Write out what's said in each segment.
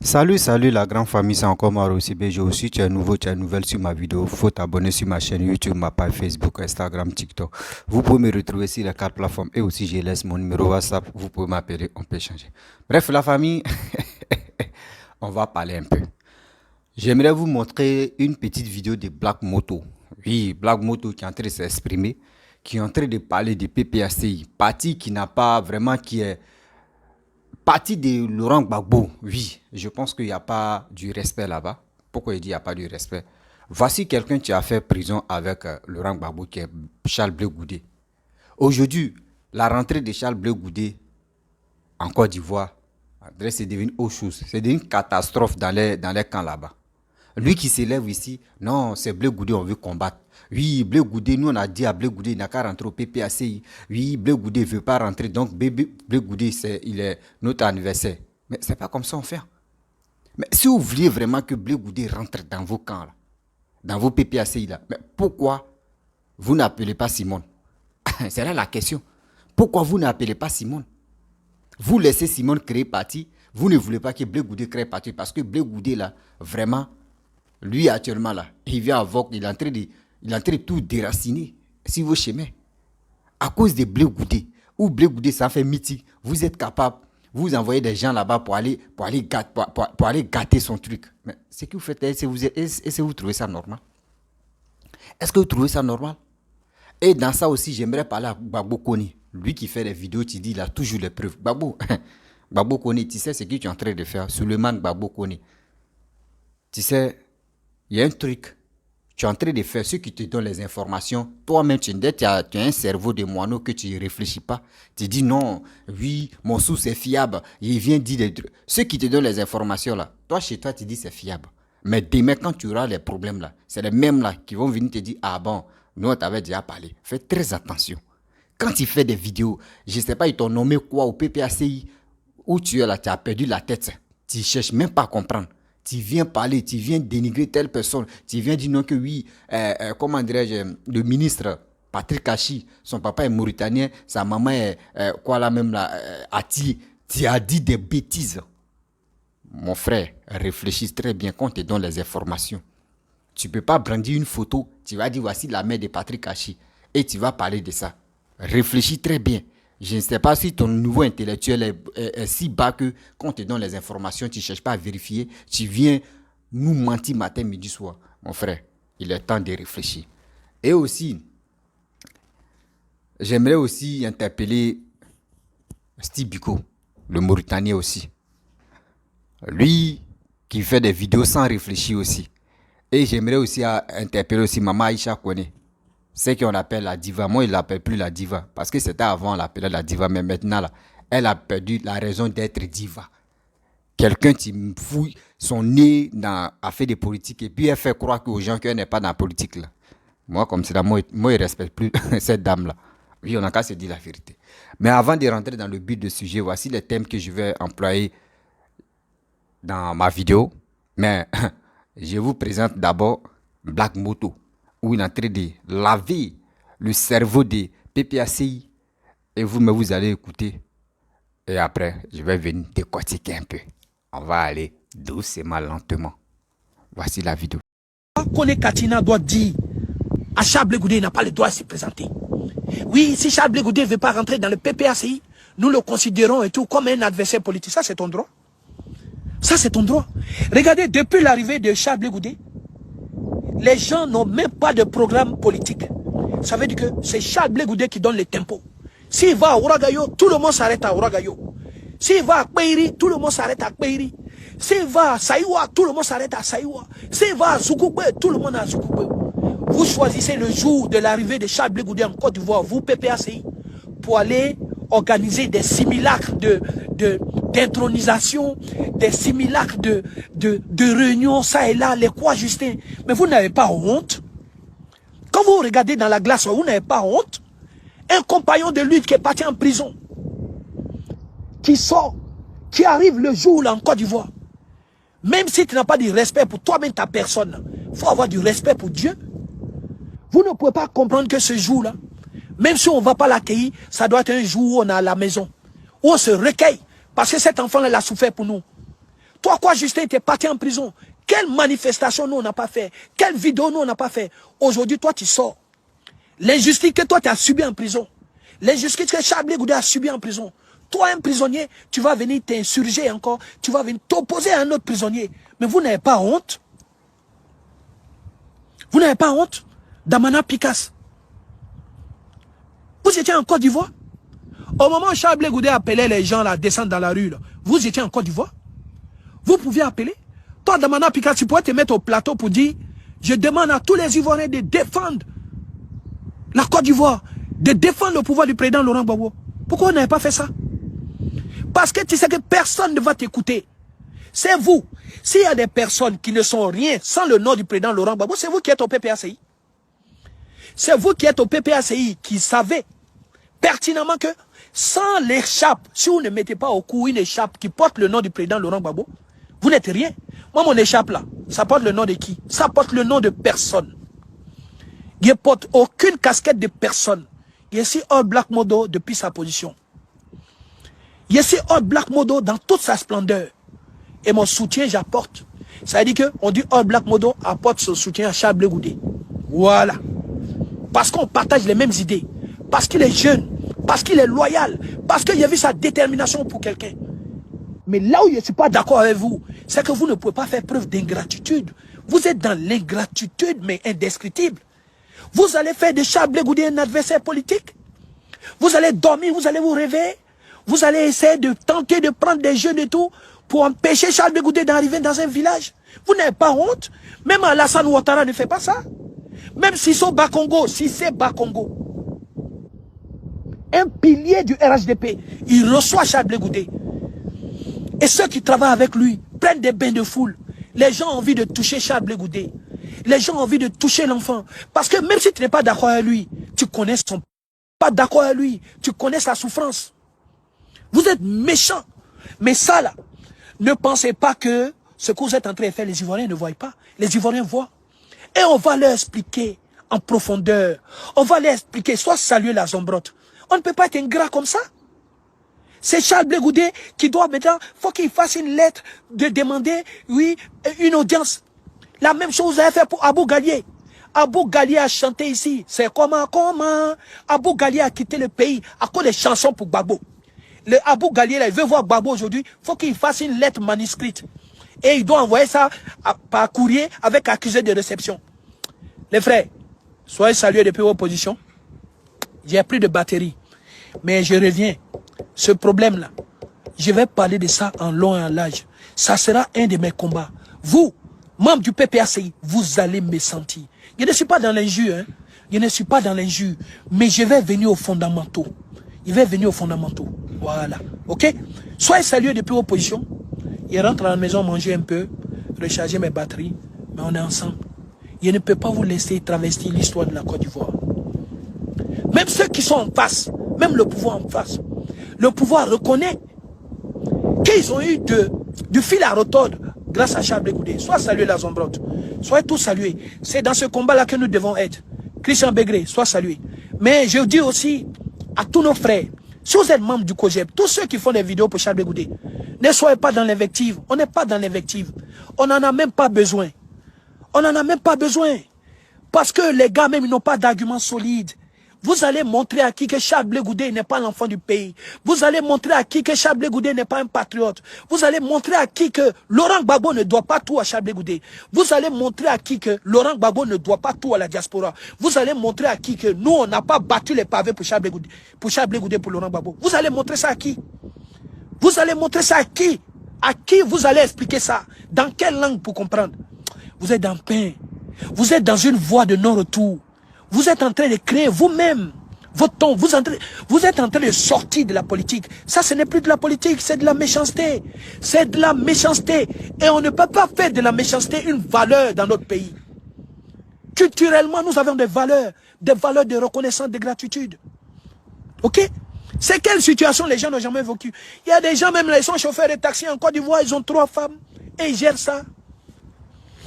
Salut la grande famille, c'est encore Maro CBG aussi. Tu es nouveau, tu es nouvelle sur ma vidéo. Faut t'abonner sur ma chaîne YouTube, ma page Facebook, Instagram, TikTok. Vous pouvez me retrouver sur les quatre plateformes et aussi je laisse mon numéro WhatsApp. Vous pouvez m'appeler, on peut échanger. Bref, la famille, on va parler un peu. J'aimerais vous montrer une petite vidéo de Black Moto. Oui, Black Moto qui est en train de s'exprimer, qui est en train de parler de PPACI, parti qui n'a pas vraiment, qui est parti de Laurent Gbagbo, oui, je pense qu'il n'y a pas du respect là-bas. Pourquoi il dit qu'il n'y a pas du respect? Voici quelqu'un qui a fait prison avec Laurent Gbagbo, qui est Charles Blé Goudé. Aujourd'hui, la rentrée de Charles Blé Goudé en Côte d'Ivoire, c'est devenu autre chose. C'est devenu une catastrophe dans les camps là-bas. Lui qui s'élève ici, non, c'est Blé Goudé, on veut combattre. Oui, Blé Goudé, nous on a dit à Blé Goudé, il n'a qu'à rentrer au PPACI. Oui, Blé Goudé ne veut pas rentrer, donc Blé Goudé, il est notre anniversaire. Mais c'est pas comme ça on fait. Mais si vous vouliez vraiment que Blé Goudé rentre dans vos camps, là, dans vos PPACI, là, mais pourquoi vous n'appelez pas Simone? C'est là la question. Pourquoi vous n'appelez pas Simone? Vous laissez Simone créer parti, vous ne voulez pas que Blé Goudé crée parti, parce que Blé Goudé, là, vraiment, lui actuellement, là, il vient avec, il est en train de tout déraciner sur vos chemins. À cause de Blé Goudé, ou Blé Goudé, ça fait mythique, vous êtes capable, vous envoyez des gens là-bas pour aller gâter son truc. Mais ce que vous faites, est-ce que vous trouvez ça normal? Est-ce que vous trouvez ça normal? Et dans ça aussi, j'aimerais parler à Gbagbo Koni. Lui qui fait des vidéos, tu dis, il a toujours les preuves. Gbagbo Koni, tu sais ce que tu es en train de faire? Suleiman Gbagbo Koni. Tu sais, il y a un truc. Tu es en train de faire ceux qui te donnent les informations. Toi-même, tu as un cerveau de moineau que tu ne réfléchis pas. Tu dis non, oui, mon source est fiable. Il vient dire des trucs. Ceux qui te donnent les informations là, toi chez toi, tu dis c'est fiable. Mais demain, quand tu auras les problèmes là, c'est les mêmes là qui vont venir te dire ah bon, nous on t'avait déjà parlé. Fais très attention. Quand tu fais des vidéos, je ne sais pas, ils t'ont nommé quoi au PPACI, où tu es là, tu as perdu la tête. Tu ne cherches même pas à comprendre. Tu viens parler, tu viens dénigrer telle personne, tu viens dire non que oui, comment dirais-je, le ministre Patrick Kachi, son papa est mauritanien, sa maman est quoi là même là, Ati, tu as dit des bêtises. Mon frère, réfléchis très bien quand tu donnes les informations. Tu ne peux pas brandir une photo, tu vas dire voici la mère de Patrick Kachi et tu vas parler de ça. Réfléchis très bien. Je ne sais pas si ton niveau intellectuel est si bas que quand on te donne les informations, tu ne cherches pas à vérifier, tu viens nous mentir matin, midi, soir. Mon frère, il est temps de réfléchir. Et aussi, j'aimerais aussi interpeller Steve Biko, le Mauritanien aussi. Lui qui fait des vidéos sans réfléchir aussi. Et j'aimerais aussi interpeller aussi Maman Aïcha Kone. C'est qu'on appelle la diva. Moi, il ne l'appelle plus la diva. Parce que c'était avant, on l'appelait la diva. Mais maintenant, là, elle a perdu la raison d'être diva. Quelqu'un qui fouille son nez à faire des politiques et puis elle fait croire aux gens qu'elle n'est pas dans la politique. Là. Moi, comme c'est là, moi, je ne respecte plus cette dame-là. Oui, on n'a qu'à se dire la vérité. Mais avant de rentrer dans le but du sujet, voici les thèmes que je vais employer dans ma vidéo. Mais je vous présente d'abord Black Moto, où il est en train de laver le cerveau des PPACI. Et vous allez écouter. Et après, je vais venir décortiquer un peu. On va aller doucement, lentement. Voici la vidéo. Kone Katina doit dire à Charles Blé Goudé, il n'a pas le droit de se présenter. Oui, si Charles Blé Goudé ne veut pas rentrer dans le PPACI, nous le considérons et tout comme un adversaire politique. Ça, c'est ton droit. Ça, c'est ton droit. Regardez, depuis l'arrivée de Charles Blé Goudé, les gens n'ont même pas de programme politique. Ça veut dire que c'est Charles Blé Goudé qui donne le tempo. S'il va à Ouragayo, tout le monde s'arrête à Ouragayo. S'il va à Kpeiri, tout le monde s'arrête à Kpeiri. S'il va à Saïwa, tout le monde s'arrête à Saïwa. S'il va à Zoukoubé, tout le monde à Zoukoubé. Vous choisissez le jour de l'arrivée de Charles Blé Goudé en Côte d'Ivoire, vous PPACI, pour aller organiser des simulacres d'intronisation, des simulacres de réunions, ça et là, les quoi Justin. Mais vous n'avez pas honte. Quand vous regardez dans la glace, vous n'avez pas honte. Un compagnon de lutte qui est parti en prison, qui sort, qui arrive le jour là en Côte d'Ivoire. Même si tu n'as pas du respect pour toi-même, ta personne, il faut avoir du respect pour Dieu. Vous ne pouvez pas comprendre que ce jour-là, même si on ne va pas l'accueillir, ça doit être un jour où on est à la maison, où on se recueille, parce que cet enfant-là, il a souffert pour nous. Toi, quoi, Justin, t'es parti en prison. Quelle manifestation nous, on n'a pas fait? Quelle vidéo nous, on n'a pas fait? Aujourd'hui, toi, tu sors. L'injustice que toi, tu as subi en prison. L'injustice que Chablé Goudé a subi en prison. Toi, un prisonnier, tu vas venir t'insurger encore. Tu vas venir t'opposer à un autre prisonnier. Mais vous n'avez pas honte? Vous n'avez pas honte? Damana Picasse. Vous étiez en Côte d'Ivoire? Au moment où Chablé Goudé appelait les gens à descendre dans la rue, là, vous étiez en Côte d'Ivoire? Vous pouviez appeler? Toi, Damana Picasse, tu pourrais te mettre au plateau pour dire, je demande à tous les Ivoiriens de défendre la Côte d'Ivoire, de défendre le pouvoir du président Laurent Gbagbo. Pourquoi vous n'avez pas fait ça? Parce que tu sais que personne ne va t'écouter. C'est vous. S'il y a des personnes qui ne sont rien sans le nom du président Laurent Gbagbo, c'est vous qui êtes au PPACI. C'est vous qui êtes au PPACI qui savez pertinemment que sans l'écharpe, si vous ne mettez pas au cou une écharpe qui porte le nom du président Laurent Gbagbo, vous n'êtes rien. Moi, mon écharpe là, ça porte le nom de qui? Ça porte le nom de personne. Il ne porte aucune casquette de personne. Il est ici All Black Modo depuis sa position. Il est ici All Black Modo dans toute sa splendeur. Et mon soutien, j'apporte. Ça veut dire qu'on dit All Black Modo apporte son soutien à Chablé Goudé. Voilà. Parce qu'on partage les mêmes idées. Parce qu'il est jeune. Parce qu'il est loyal. Parce qu'il a vu sa détermination pour quelqu'un. Mais là où je ne suis pas d'accord avec vous, c'est que vous ne pouvez pas faire preuve d'ingratitude. Vous êtes dans l'ingratitude, mais indescriptible. Vous allez faire de Chablé Goudé un adversaire politique. Vous allez dormir, vous allez vous réveiller. Vous allez essayer de tenter de prendre des jeunes et tout pour empêcher Chablé Goudé d'arriver dans un village. Vous n'avez pas honte. Même Alassane Ouattara ne fait pas ça. Même Sissoko Bakongo, si c'est Bakongo, un pilier du RHDP, il reçoit Chablé Goudé. Et ceux qui travaillent avec lui prennent des bains de foule. Les gens ont envie de toucher Chablé Goudé. Les gens ont envie de toucher l'enfant. Parce que même si tu n'es pas d'accord avec lui, tu connais son... Pas d'accord avec lui, tu connais sa souffrance. Vous êtes méchants. Mais ça là, ne pensez pas que ce que vous êtes en train de faire, les Ivoiriens ne voient pas. Les Ivoiriens voient. Et on va leur expliquer en profondeur. On va leur expliquer, soit saluer la Zombrotte. On ne peut pas être ingrat comme ça. C'est Chablé Goudé qui doit maintenant, faut qu'il fasse une lettre de demander, oui, une audience. La même chose vous avez fait pour Abou Gallier. Abou Gallier a chanté ici. C'est comment. Abou Gallier a quitté le pays à cause des chansons pour Gbagbo. Le Abou Gallier, là, il veut voir Gbagbo aujourd'hui. Il faut qu'il fasse une lettre manuscrite. Et il doit envoyer ça par courrier avec accusé de réception. Les frères, soyez salués depuis vos positions. J'ai pris de batterie. Mais je reviens. Ce problème-là, je vais parler de ça en long et en large. Ça sera un de mes combats. Vous, membres du PPACI, vous allez me sentir. Je ne suis pas dans l'injure, hein. Je ne suis pas dans l'injure. Mais je vais venir aux fondamentaux. Je vais venir aux fondamentaux. Voilà. Ok? Soyez salués depuis vos positions. Je rentre à la maison manger un peu, recharger mes batteries. Mais on est ensemble. Je ne peux pas vous laisser travestir l'histoire de la Côte d'Ivoire. Même ceux qui sont en face, même le pouvoir en face, le pouvoir reconnaît qu'ils ont eu du fil à retordre grâce à Chablé Goudé. Soit salué la Zombrotte, soyez tous salués. C'est dans ce combat-là que nous devons être. Christian Bégré, soit salué. Mais je dis aussi à tous nos frères, si vous êtes membre du COGEP, tous ceux qui font des vidéos pour Chablé Goudé, ne soyez pas dans l'invective. On n'est pas dans l'invective. On n'en a même pas besoin. On n'en a même pas besoin. Parce que les gars même, ils n'ont pas d'arguments solides. Vous allez montrer à qui que Chablé Goudé n'est pas l'enfant du pays. Vous allez montrer à qui que Chablé Goudé n'est pas un patriote. Vous allez montrer à qui que Laurent Gbagbo ne doit pas tout à Chablé Goudé. Vous allez montrer à qui que Laurent Gbagbo ne doit pas tout à la diaspora. Vous allez montrer à qui que nous, on n'a pas battu les pavés pour Chablé Goudé, pour Laurent Gbagbo. Vous allez montrer ça à qui? Vous allez montrer ça à qui? À qui vous allez expliquer ça? Dans quelle langue pour comprendre? Vous êtes dans pain. Vous êtes dans une voie de non-retour. Vous êtes en train de créer vous-même votre ton. Vous êtes en train de sortir de la politique. Ça, ce n'est plus de la politique, c'est de la méchanceté. C'est de la méchanceté. Et on ne peut pas faire de la méchanceté une valeur dans notre pays. Culturellement, nous avons des valeurs de reconnaissance, de gratitude. Ok? C'est quelle situation les gens n'ont jamais vécu? Il y a des gens, même là, ils sont chauffeurs de taxi en Côte d'Ivoire, ils ont 3 femmes et ils gèrent ça.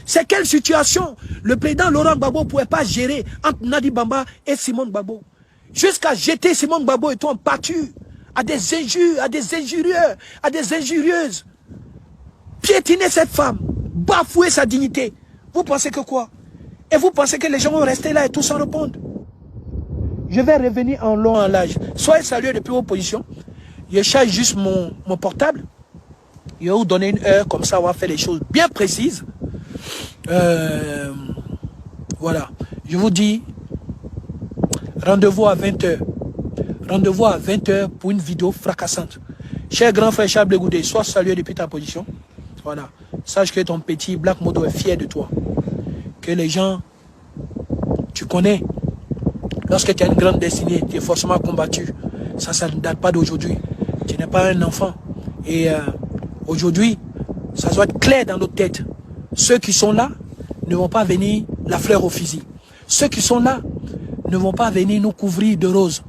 C'est quelle situation le président Laurent Gbagbo ne pouvait pas gérer entre Nadi Bamba et Simone Gbagbo? Jusqu'à jeter Simone Gbagbo et tout en pâture à des injures, à des injurieux, à des injurieuses. piétiner cette femme, bafouer sa dignité. Vous pensez que quoi? Et vous pensez que les gens vont rester là et tout sans répondre? Je vais revenir en long en large. Soyez salués depuis vos positions. Je charge juste mon portable. Je vais vous donner une heure, comme ça on va faire les choses bien précises. Voilà. Je vous dis, rendez-vous à 20h. Rendez-vous à 20h pour une vidéo fracassante. Cher grand frère Charles Blé Goudé, sois salué depuis ta position. Voilà. Sache que ton petit Black Moto est fier de toi. Que les gens, tu connais, lorsque tu as une grande destinée, tu es forcément combattu. Ça ne date pas d'aujourd'hui. Tu n'es pas un enfant. Et aujourd'hui, ça doit être clair dans notre tête. Ceux qui sont là ne vont pas venir la fleur au fusil. Ceux qui sont là ne vont pas venir nous couvrir de roses.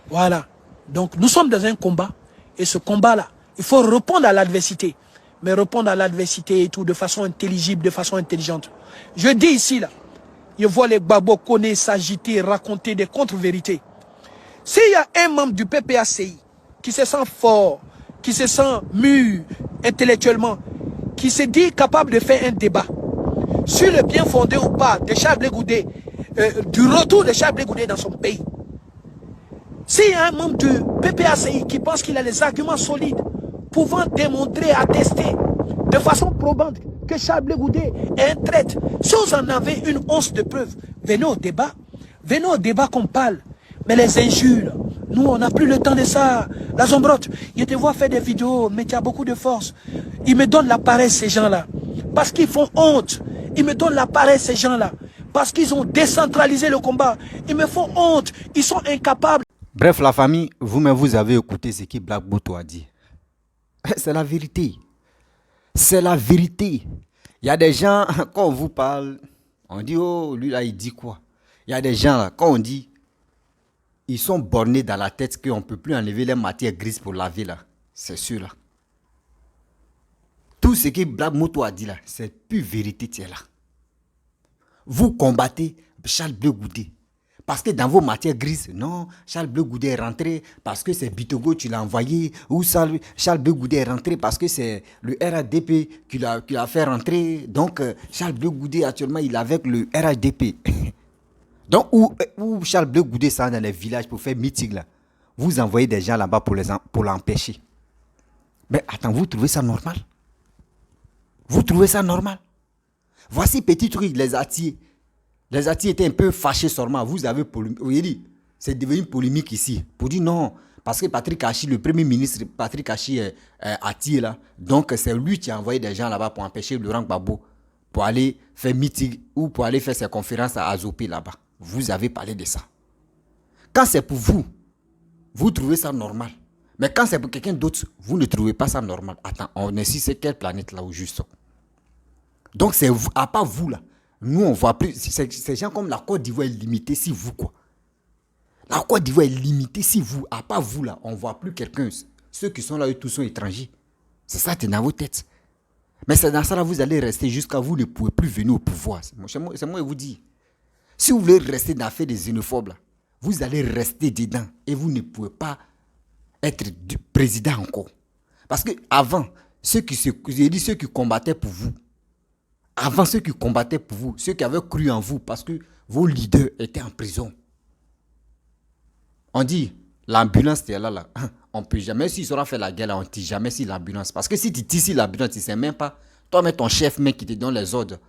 Voilà. Donc nous sommes dans un combat. Et ce combat-là, il faut répondre à l'adversité. Mais répondre à l'adversité et tout de façon intelligible, de façon intelligente. Je dis ici, là, je vois les babos connaître, s'agiter, raconter des contre-vérités. S'il y a un membre du PPACI qui se sent fort, qui se sent mûr intellectuellement, qui se dit capable de faire un débat sur le bien fondé ou pas de Charles Blé Goudé, du retour de Charles Blé Goudé dans son pays. S'il y a un membre du PPACI qui pense qu'il a les arguments solides pouvant démontrer, attester de façon probante que Charles Blé Goudé est un traître, si vous en avez une once de preuve, venez au débat qu'on parle. Mais les injures, nous on n'a plus le temps de ça. La Zombrotte, je te vois faire des vidéos, mais tu as beaucoup de force. Ils me donnent la paresse ces gens-là, parce qu'ils font honte. Ils me donnent la paresse ces gens-là, parce qu'ils ont décentralisé le combat. Ils me font honte, ils sont incapables. Bref, la famille, vous-même, vous avez écouté ce que Black Moto a dit. C'est la vérité. C'est la vérité. Il y a des gens, quand on vous parle, on dit, oh, lui là, il dit quoi? Il y a des gens là, quand on dit, ils sont bornés dans la tête qu'on ne peut plus enlever les matières grises pour laver là. C'est sûr là. Tout ce que Black Moto a dit là, c'est pure vérité, tiens là. Vous combattez Charles Blé Goudé. Parce que dans vos matières grises, non, Charles Blé Goudé est rentré parce que c'est Bitogo, tu l'as envoyé. Ou Charles Blé Goudé est rentré parce que c'est le RHDP qui l'a fait rentrer. Donc, Charles Blé Goudé, actuellement, il est avec le RHDP. Donc, où Charles Blé Goudé s'en dans les villages pour faire meeting, là, vous envoyez des gens là-bas pour l'empêcher. Mais attends, vous trouvez ça normal? Vous trouvez ça normal? Voici petit truc, les Atis. Les Atis étaient un peu fâchés seulement. Vous avez dit, c'est devenu une polémique ici. Pour dire non, parce que Patrick Hachi, le premier ministre Patrick Hachi est Ati là. Donc c'est lui qui a envoyé des gens là-bas pour empêcher Laurent Gbagbo pour aller faire meeting ou pour aller faire ses conférences à Azopé là-bas. Vous avez parlé de ça. Quand c'est pour vous, vous trouvez ça normal. Mais quand c'est pour quelqu'un d'autre, vous ne trouvez pas ça normal. Attends, on est sur c'est quelle planète là où juste. Donc c'est vous, à part vous là. Nous, on voit plus. Ces gens comme la Côte d'Ivoire est limitée si vous, quoi. La Côte d'Ivoire est limitée si vous. À part vous, là, on ne voit plus quelqu'un. Ceux qui sont là, eux, tous sont étrangers. C'est ça, c'est dans vos têtes. Mais c'est dans ça, là, vous allez rester jusqu'à vous ne pouvez plus venir au pouvoir. C'est moi qui vous dis. Si vous voulez rester dans l'affaire des xénophobes, là, vous allez rester dedans. Et vous ne pouvez pas être président encore. Parce qu'avant, ceux qui combattaient pour vous, avant ceux qui combattaient pour vous, ceux qui avaient cru en vous parce que vos leaders étaient en prison. On dit, l'ambulance était là. On peut jamais, s'il sera fait la guerre, là, on ne tire jamais si l'ambulance. Parce que si tu tires si l'ambulance, tu ne sais même pas. Toi, mais ton chef, mec, qui te donne les ordres,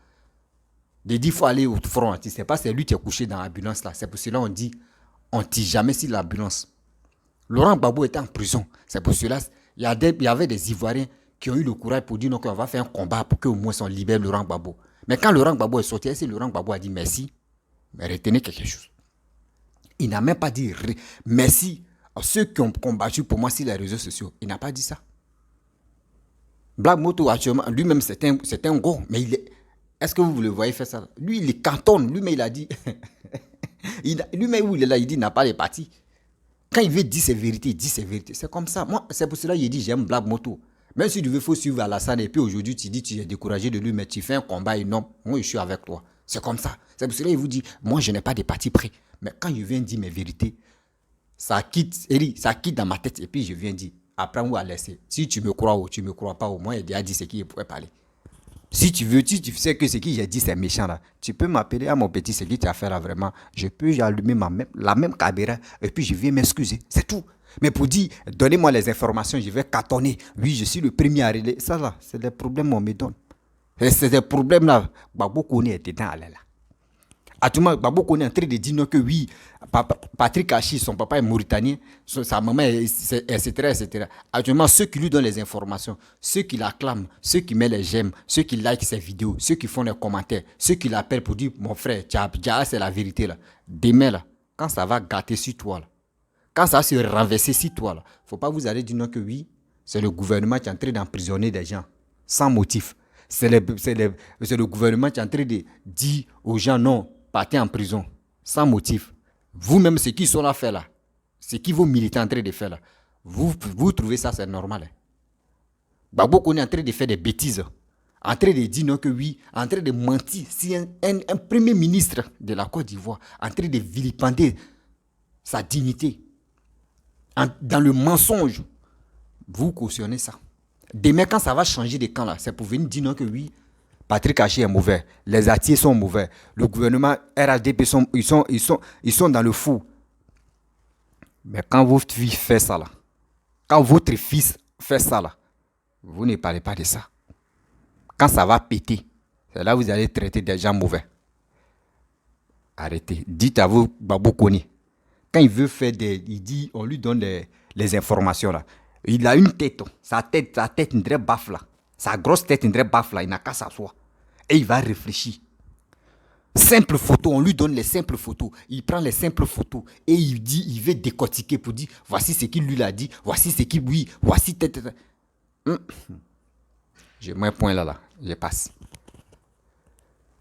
de dire qu'il faut aller au front, tu ne sais pas, c'est lui qui est couché dans l'ambulance là. C'est pour cela qu'on dit, on ne tire jamais si l'ambulance. Laurent Gbagbo était en prison. C'est pour cela, il y avait des Ivoiriens qui ont eu le courage pour dire non, qu'on va faire un combat pour qu'au moins on libère Laurent Gbagbo. Mais quand Laurent Gbagbo est sorti, si Laurent Gbagbo a dit merci, mais retenez quelque chose. Il n'a même pas dit merci à ceux qui ont combattu pour moi sur les réseaux sociaux. Il n'a pas dit ça. Black Moto, actuellement, lui-même, c'est un gros, mais est-ce que vous le voyez faire ça? Lui, il est cantonne. Lui-même, il a dit. Lui-même, où il est là, il dit il n'a pas les partis. Quand il veut dire ses vérités, il dit ses vérités. C'est comme ça. Moi, c'est pour cela qu'il dit j'aime Black Moto. Même si tu veux, il faut suivre Alassane. Et puis aujourd'hui, tu dis tu es découragé de lui, mais tu fais un combat énorme. Moi, je suis avec toi. C'est comme ça. C'est pour cela qu'il vous dit moi, je n'ai pas de parti pris. Mais quand je viens dire mes vérités, ça quitte dans ma tête. Et puis je viens dire apprends ou à laisser. Si tu me crois ou tu me crois pas, au moins, il a déjà dit ce qu'il pourrait parler. Si tu veux, si tu sais que ce que j'ai dit, c'est méchant là, tu peux m'appeler à mon petit, ce que tu as fait là, vraiment. Je peux allumer la même caméra et puis je viens m'excuser. C'est tout. Mais pour dire, donnez-moi les informations, je vais cartonner. Oui, je suis le premier à relayer. Ça là, c'est des problèmes qu'on me donne. Et c'est des problèmes là. Babo Kone est dedans, là. Actuellement, Babo Kone est en train de dire non que oui, Patrick Hachi, son papa est mauritanien, sa maman, etc., etc. Actuellement, ceux qui lui donnent les informations, ceux qui l'acclament, ceux qui mettent les j'aime, ceux qui likent ses vidéos, ceux qui font les commentaires, ceux qui l'appellent pour dire, mon frère, c'est la vérité là. Demain là, quand ça va gâter sur toi là, quand ça va se renverser sur toi là, faut pas vous aller dire non que oui, c'est le gouvernement qui est en train d'emprisonner des gens, sans motif. C'est le gouvernement qui est en train de dire aux gens non, partez en prison, sans motif. Vous-même, ceux qui sont là faire là, ce qui vos militants sont en train de faire là, vous trouvez ça c'est normal. Babo Kone est en train de faire des bêtises, en train de dire non que oui, en train de mentir. Si un premier ministre de la Côte d'Ivoire en train de vilipender sa dignité, dans le mensonge, vous cautionnez ça. Demain, quand ça va changer de camp là, c'est pour venir dire non que oui, Patrick Hachi est mauvais, les Atiers sont mauvais, le gouvernement RADP ils sont dans le fou. Mais quand votre fille fait ça là, quand votre fils fait ça là, vous ne parlez pas de ça. Quand ça va péter, c'est là que vous allez traiter des gens mauvais. Arrêtez. Dites à vous, Babo Kone, quand il veut faire il dit, on lui donne les informations là. Il a une tête, sa tête une vraie baffe là. Sa grosse tête une vraie baffe là, il n'a qu'à s'asseoir. Et il va réfléchir. Simple photo, on lui donne les simples photos. Il prend les simples photos et il dit, il veut décortiquer pour dire, voici ce qu'il lui a dit, voici ce qu'il oui, voici tête. Je mets un point là, je passe.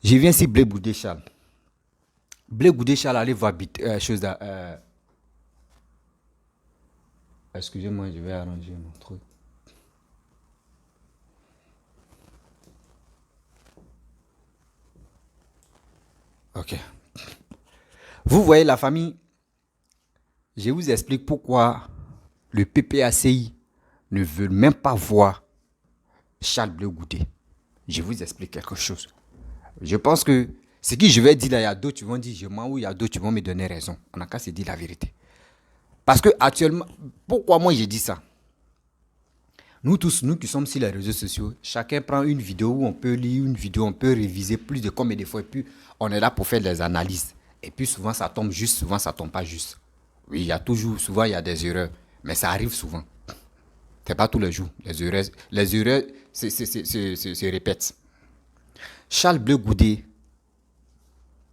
Je viens ici Blé Goudé Charles. Blé Goudé Charles, allez voir chose là. Excusez-moi, je vais arranger mon truc. Ok. Vous voyez la famille, je vous explique pourquoi le PPACI ne veut même pas voir Charles Blé Goudé. Je vous explique quelque chose. Je pense que ce que je vais dire là, il y a d'autres qui vont dire je mens ou il y a d'autres qui vont me donner raison. On n'a qu'à se dire la vérité. Parce que actuellement, pourquoi moi j'ai dit ça? Nous tous, nous qui sommes sur les réseaux sociaux, chacun prend une vidéo où on peut lire une vidéo, on peut réviser plus de combien de fois, et puis on est là pour faire des analyses. Et puis souvent ça tombe juste, souvent ça tombe pas juste. Oui, il y a toujours, souvent il y a des erreurs, mais ça arrive souvent. C'est pas tous les jours. Les erreurs se répètent. Charles Blé Goudé,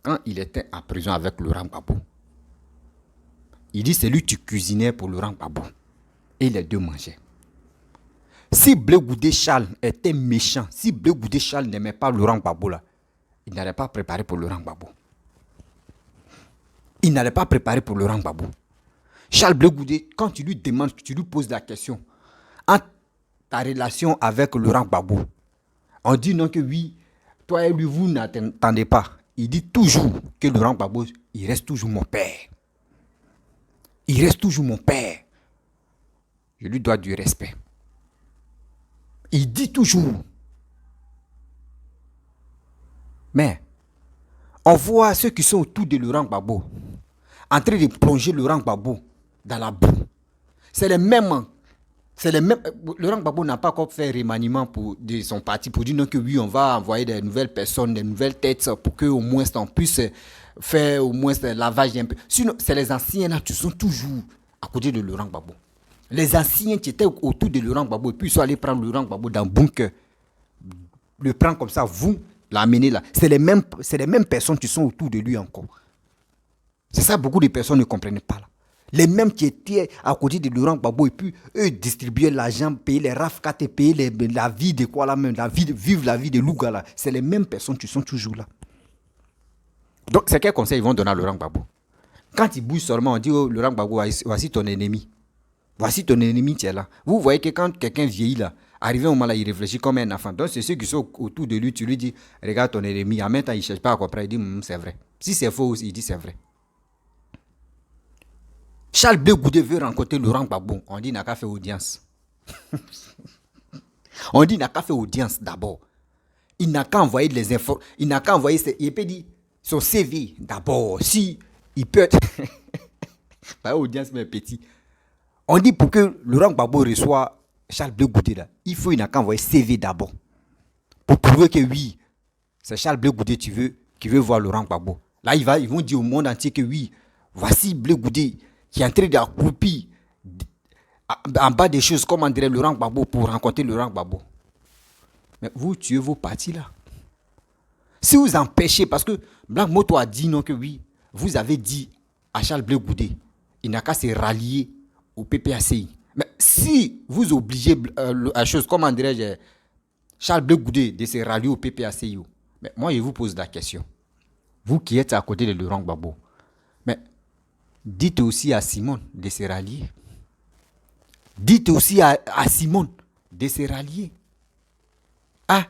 quand il était en prison avec Laurent Gbagbo, il dit c'est lui qui cuisinait pour Laurent Gbagbo. Et les deux mangeaient. Si Blé Goudé Charles était méchant, si Blé Goudé Charles n'aimait pas Laurent Gbagbo là, il n'allait pas préparer pour Laurent Gbagbo. Il n'allait pas préparer pour Laurent Gbagbo. Charles Blé Goudé, quand tu lui demandes, tu lui poses la question, entre ta relation avec Laurent Gbagbo, on dit non que oui, toi et lui, vous n'attendez pas. Il dit toujours que Laurent Gbagbo, il reste toujours mon père. Il reste toujours mon père. Je lui dois du respect. Il dit toujours. Mais, on voit ceux qui sont autour de Laurent Gbagbo, en train de plonger Laurent Gbagbo dans la boue. C'est les mêmes. Laurent Gbagbo n'a pas encore fait remaniement de son parti pour dire non que oui, on va envoyer des nouvelles personnes, des nouvelles têtes pour qu'au moins on puisse faire au moins le lavage un peu. Sinon, c'est les anciens là qui sont toujours à côté de Laurent Gbagbo. Les anciens qui étaient autour de Laurent Gbagbo, et puis ils sont allés prendre Laurent Gbagbo dans le bunker. Le prendre comme ça, vous l'amener là. C'est les mêmes personnes qui sont autour de lui encore. C'est ça, beaucoup de personnes ne comprenaient pas là. Les mêmes qui étaient à côté de Laurent Gbagbo et puis eux distribuaient l'argent, payer les RAF4 et payer la vie de quoi là même, vivre la vie de Louga là. C'est les mêmes personnes qui sont toujours là. Donc c'est quel conseil ils vont donner à Laurent Gbagbo? Quand il bouge seulement, on dit oh, Laurent Gbagbo, voici ton ennemi. Voici ton ennemi, tu es là. Vous voyez que quand quelqu'un vieillit là, arrivé au moment là, il réfléchit comme un enfant. Donc c'est ceux qui sont autour de lui, tu lui dis, regarde ton ennemi. En même temps, il ne cherche pas à comprendre, il dit, c'est vrai. Si c'est faux, il dit, c'est vrai. Charles Blé Goudé veut rencontrer Laurent Gbagbo. On dit, il n'a qu'à faire audience. On dit qu'il n'a qu'à faire audience d'abord. Il n'a qu'à envoyer les infos. Il n'a qu'à envoyer il peut dire son CV d'abord. Si il peut être. Pas audience, mais petit. On dit pour que Laurent Gbagbo reçoive Charles Blé Goudé, là, il n'a qu'à envoyer CV d'abord. Pour prouver que oui, c'est Charles Blé Goudé qui veut voir Laurent Gbagbo. Là, ils vont dire au monde entier que oui, voici Blé Goudé qui est en train d'accroupir en bas des choses, comme on dirait Laurent Gbagbo, pour rencontrer Laurent Gbagbo. Mais vous tuez vos partis là. Si vous empêchez, parce que Black Moto a dit non que oui, vous avez dit à Charles Blé Goudé, il n'a qu'à se rallier au PPACI. Mais si vous obligez à chose, comment dirais-je, Charles Blé Goudé de se rallier au PPACI, mais moi je vous pose la question. Vous qui êtes à côté de Laurent Gbagbo, mais dites aussi à Simone de se rallier. Dites aussi à Simone de se rallier. Ah,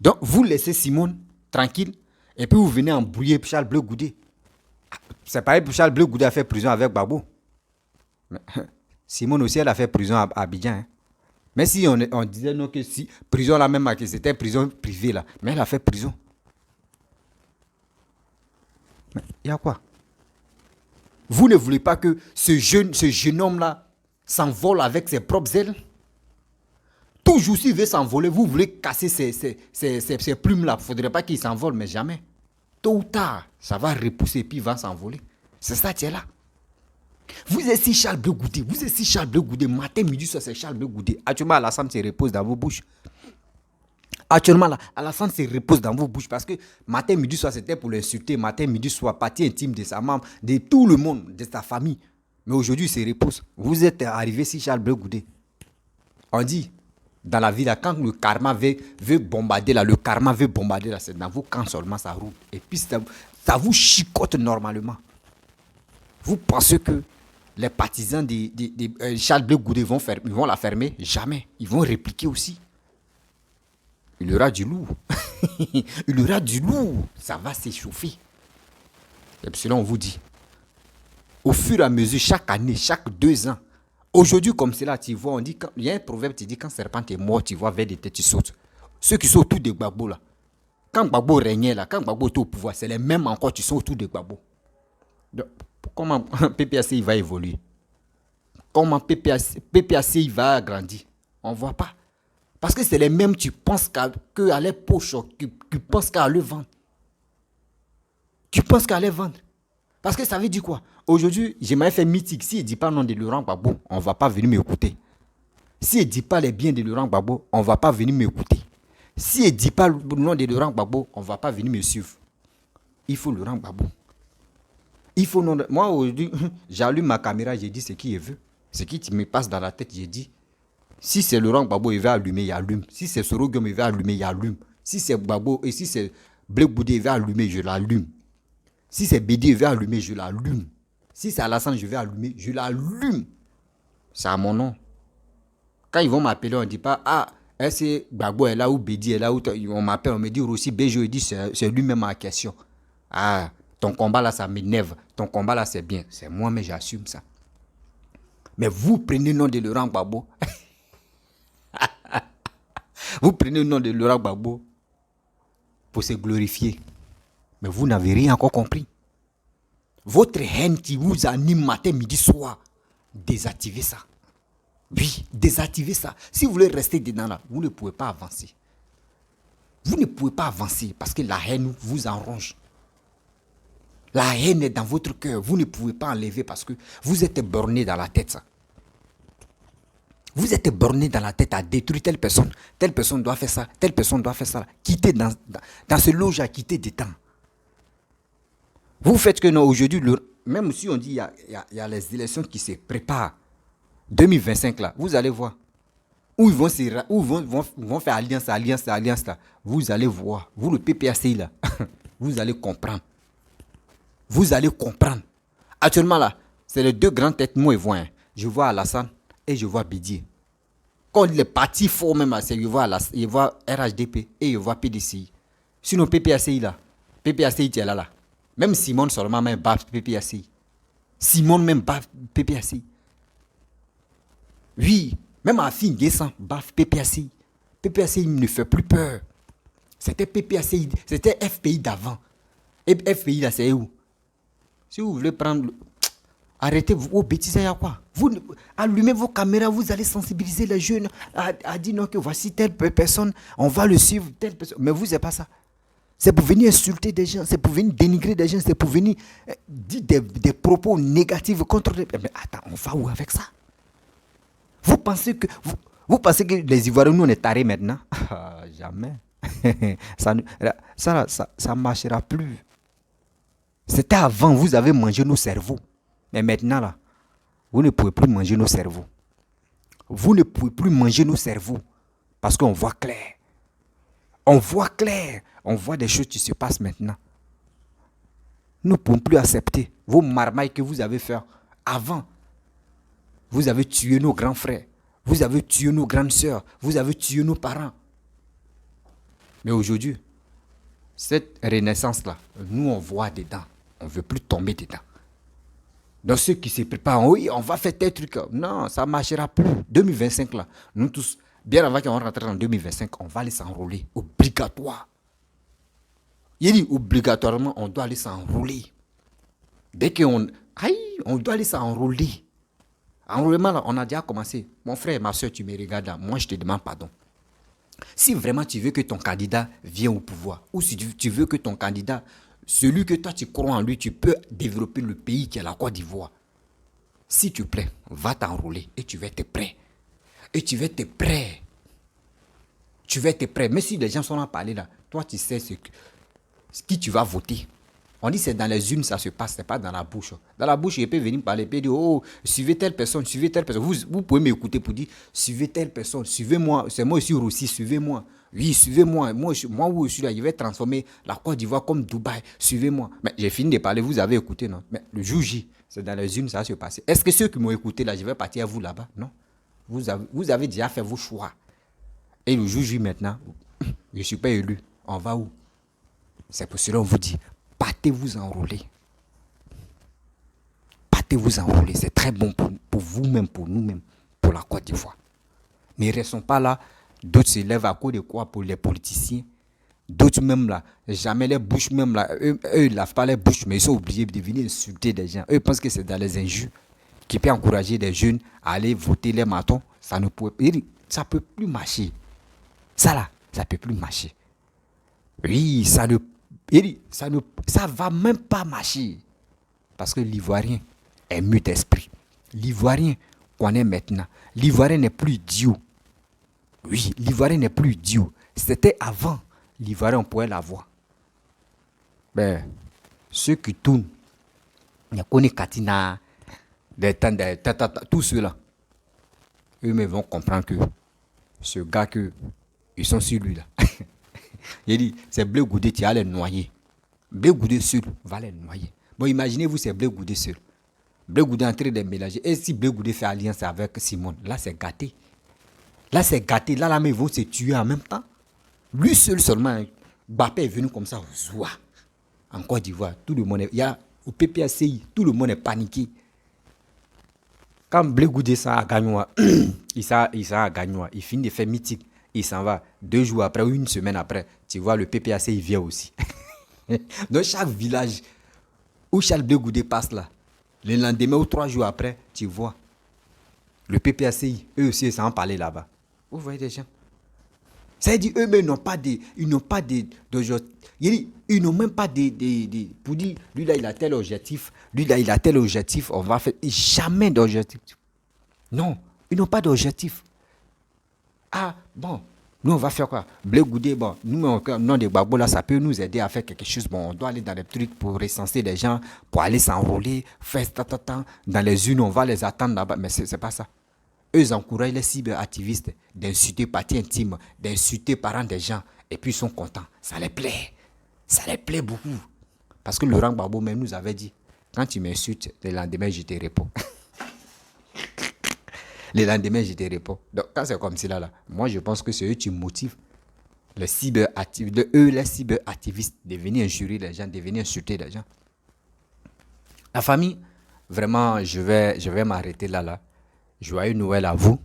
donc vous laissez Simone tranquille et puis vous venez embrouiller Charles Blé Goudé. C'est pareil pour Charles Blé Goudé a fait prison avec Gbagbo. Simone aussi, elle a fait prison à Abidjan. Hein. Mais si on disait non que si, prison là même, que c'était prison privée là, mais elle a fait prison. Il y a quoi? Vous ne voulez pas que ce jeune homme là s'envole avec ses propres ailes? Toujours s'il veut s'envoler, vous voulez casser ces plumes là. Il ne faudrait pas qu'il s'envole, mais jamais. Tôt ou tard, ça va repousser et puis il va s'envoler. C'est ça qui est là. Vous êtes si Charles Blé Goudé, vous êtes si Charles Blé Goudé, matin, midi, soir, c'est Charles Blé Goudé. Actuellement, Alassane se repose dans vos bouches. Actuellement, là, Alassane se repose dans vos bouches parce que matin, midi, soir, c'était pour l'insulter. Matin, midi, soir, partie intime de sa maman, de tout le monde, de sa famille. Mais aujourd'hui, il se repose. Vous êtes arrivé si Charles Blé Goudé. On dit, dans la vie, là, quand le karma veut bombarder, là, le karma veut bombarder, là, c'est dans vos camps seulement ça roule. Et puis, ça vous chicote normalement. Vous pensez que les partisans de Charles Blé Goudé ils vont la fermer? Jamais. Ils vont répliquer aussi. Il y aura du lourd. Il y aura du lourd. Ça va s'échauffer. Et puis, on vous dit, au fur et à mesure, chaque année, chaque 2 ans, aujourd'hui, comme c'est là, tu vois, on dit, il y a un proverbe qui dit, quand serpent est mort, tu vois, vers des têtes, tu sautes. Ceux qui sont autour de Gbagbo, là, quand Gbagbo régnait, là, quand Gbagbo était au pouvoir, c'est les mêmes encore qui sont autour de Gbagbo. Donc, comment PPACI va évoluer? Comment PPACI va grandir? On ne voit pas. Parce que c'est les mêmes qui pensent qu'à les poches, qui pensent qu'à le vendre. Tu penses qu'à les vendre. Parce que ça veut dire quoi? Aujourd'hui, j'aimerais faire mythique. Si il ne dit pas le nom de Laurent Gbagbo, on ne va pas venir m'écouter. Si il ne dit pas les biens de Laurent Gbagbo, on ne va pas venir m'écouter. Si il ne dit pas le nom de Laurent Gbagbo, on ne va pas venir me suivre. Il faut Laurent Gbagbo. Il faut non. Moi, aujourd'hui, j'allume ma caméra, j'ai dit ce qu'il veut. Ce qui me passe dans la tête, j'ai dit, si c'est Laurent Gbagbo, il va allumer, il allume. Si c'est Soro Guillaume, il va allumer, il allume. Si c'est Gbagbo, et si c'est Blé Goudé, il va allumer, je l'allume. Si c'est Bédi, je vais allumer, je l'allume. Si c'est Alassane, je vais allumer, je l'allume. C'est à mon nom. Quand ils vont m'appeler, on ne dit pas, ah, est-ce que Gbagbo est là ou Bédi est là ou on m'appelle, on me dit aussi Béjo, il dit c'est lui-même en question. Ah, ton combat là, ça m'énerve. Ton combat là, c'est bien. C'est moi, mais j'assume ça. Mais vous prenez le nom de Laurent Gbagbo. Vous prenez le nom de Laurent Gbagbo pour se glorifier. Mais vous n'avez rien encore compris. Votre haine qui vous anime matin, midi, soir, désactivez ça. Oui, désactivez ça. Si vous voulez rester dedans là, vous ne pouvez pas avancer. Vous ne pouvez pas avancer parce que la haine vous enronge. La haine est dans votre cœur. Vous ne pouvez pas enlever parce que vous êtes borné dans la tête. Ça. Vous êtes borné dans la tête à détruire telle personne doit faire ça, telle personne doit faire ça. Quittez dans ce loge à quitter des temps. Vous faites que non, aujourd'hui, même si on dit il y a les élections qui se préparent, 2025 là, vous allez voir. Où ils vont faire alliance là. Vous allez voir. Vous, le PPACI là, vous allez comprendre. Vous allez comprendre. Actuellement là, c'est les 2 grandes têtes moi et vous. Hein. Je vois Alassane et je vois Bédier. Quand les partis forts même, je vois RHDP et je vois PDCI. Sinon PPACI là, PPACI tu es là. Même Simone seulement même bat PPACI. Simone même bat PPACI. Oui, Même ma fille descend, baf, PPACI. PPACI ne fait plus peur. C'était PPACI, c'était FPI d'avant. Et FPI là, c'est où? Si vous voulez prendre... Arrêtez vos bêtises, il y a quoi? Vous allumez vos caméras, vous allez sensibiliser les jeunes à dire non, que voici telle personne, on va le suivre, telle personne. Mais vous, c'est pas ça. C'est pour venir insulter des gens, c'est pour venir dénigrer des gens, c'est pour venir dire des propos négatifs contre les... Mais attends, on va où avec ça? Vous pensez que les Ivoiriens, nous, on est tarés maintenant? Jamais. ça ne marchera plus. C'était avant, vous avez mangé nos cerveaux. Mais maintenant, là, vous ne pouvez plus manger nos cerveaux. Vous ne pouvez plus manger nos cerveaux. Parce qu'on voit clair. On voit clair. On voit des choses qui se passent maintenant. Nous ne pouvons plus accepter vos marmailles que vous avez fait avant. Vous avez tué nos grands frères. Vous avez tué nos grandes sœurs. Vous avez tué nos parents. Mais aujourd'hui, cette renaissance-là, nous, on voit dedans. On ne veut plus tomber dedans. Donc ceux qui se préparent, oui, on va faire tel truc. Non, ça ne marchera plus. 2025, là, nous tous, bien avant qu'on rentre en 2025, on va aller s'enrôler. Obligatoire. Il dit obligatoirement, on doit aller s'enrôler. Dès qu'on... Aïe, on doit aller s'enrôler. Enrôlement, là, on a déjà commencé. Mon frère et ma soeur, tu me regardes là. Moi, je te demande pardon. Si vraiment tu veux que ton candidat vienne au pouvoir, ou si tu veux que ton candidat... Celui que toi tu crois en lui, tu peux développer le pays qui est la Côte d'Ivoire. Si tu plais, va t'enrôler et tu vas être prêt. Et tu vas être prêt. Tu vas être prêt. Mais si les gens sont là à parler là, toi tu sais qui tu vas voter. On dit c'est dans les urnes ça se passe, c'est pas dans la bouche. Dans la bouche, il peut venir parler, il peut dire oh, suivez telle personne, suivez telle personne. Vous pouvez m'écouter pour dire suivez telle personne, suivez-moi, c'est moi aussi Rossi, suivez-moi. Oui, suivez-moi. Moi où je suis là, je vais transformer la Côte d'Ivoire comme Dubaï. Suivez-moi. Mais j'ai fini de parler, vous avez écouté, non? Mais le jour J, c'est dans les urnes, ça va se passer. Est-ce que ceux qui m'ont écouté là, je vais partir à vous là-bas? Non. Vous avez déjà fait vos choix. Et le jour J maintenant, je ne suis pas élu. On va où? C'est pour cela qu'on vous dit, partez-vous enrôler. Partez-vous enrôler. C'est très bon pour vous-même, pour nous-mêmes, pour la Côte d'Ivoire. Mais ne restons pas là. D'autres se lèvent à cause de quoi pour les politiciens. D'autres même là, jamais les bouches même là, eux ils lavent pas les bouches, mais ils sont obligés de venir insulter des gens. Eux pensent que c'est dans les injures qui peut encourager des jeunes à aller voter les matons. Ça ne peut plus marcher. Ça là, ça peut plus marcher. Oui, ça va même pas marcher. Parce que l'Ivoirien est mûr d'esprit. L'Ivoirien connaît maintenant. L'Ivoirien n'est plus idiot. Oui, l'Ivoirien n'est plus idiot. C'était avant. L'Ivoirien, on pouvait l'avoir. Ben, ceux qui tournent, les Kone Katina, tous ceux-là, eux-mêmes vont comprendre que ce gars ils sont sur lui là. Il dit, c'est Blé Goudé, tu vas les noyer. Blé Goudé seul va les noyer. Bon, imaginez-vous, c'est Blé Goudé seul. Blé Goudé est en train de mélanger. Et si Blé Goudé fait alliance avec Simone, là c'est gâté. Là, c'est gâté. Là, ils vont se tuer en même temps. Lui seul seulement, Bappé est venu comme ça, en Côte d'Ivoire. Tout le monde est... au PPACI, tout le monde est paniqué. Quand Blé Goudé s'en à Gagnoua, il s'en à Gagnoua, il finit de faire mythique, il s'en va. 2 jours après ou 1 semaine après, tu vois, le PPACI vient aussi. Dans chaque village où Charles Blé Goudé passe là, le lendemain ou 3 jours après, tu vois, le PPACI, eux aussi, ils s'en parler là-bas. Vous voyez des gens. C'est-à-dire, eux-mêmes n'ont pas de... Ils n'ont pas de... Ils n'ont même pas de... Pour dire, lui là, il a tel objectif. Lui là, il a tel objectif. On va faire... Jamais d'objectif. Non, ils n'ont pas d'objectif. Ah, bon. Nous, on va faire quoi? Blé Goudé, bon. Nous, non, des Gbagbo, là, ça peut nous aider à faire quelque chose. Bon, on doit aller dans les trucs pour recenser les gens, pour aller s'enrôler, faire dans les urnes, on va les attendre là-bas. Mais c'est pas ça. Eux encouragent les cyberactivistes d'insulter partie intime, d'insulter parents des gens. Et puis ils sont contents. Ça les plaît. Ça les plaît beaucoup. Parce que Laurent Gbagbo même nous avait dit, quand tu m'insultes, le lendemain, je te réponds. Le lendemain, je te réponds. Donc quand c'est comme cela, là, moi je pense que c'est eux qui motivent les cyberactivistes de venir injurer les gens, de venir insulter les gens. La famille, vraiment, je vais m'arrêter là. Joyeux Noël à vous.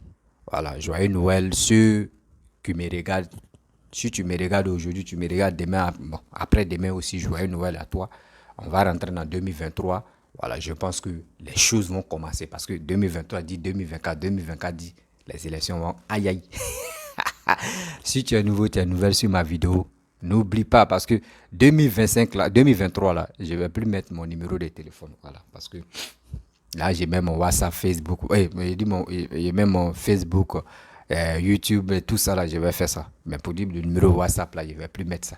Voilà, joyeux Noël, ceux qui me regardent. Si tu me regardes aujourd'hui, tu me regardes demain, bon, après-demain aussi, joyeux Noël à toi. On va rentrer dans 2023. Voilà, je pense que les choses vont commencer parce que 2023 dit 2024, 2024 dit les élections vont aïe aïe. Si tu es nouveau, tu es nouvelle sur ma vidéo, n'oublie pas parce que 2025 là, 2023 là, je vais plus mettre mon numéro de téléphone. Voilà, parce que là, j'ai même mon WhatsApp, Facebook, j'ai même mon Facebook, YouTube, tout ça là, je vais faire ça. Mais pour dire le numéro WhatsApp là, je vais plus mettre ça.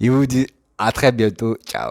Il vous dit à très bientôt. Ciao.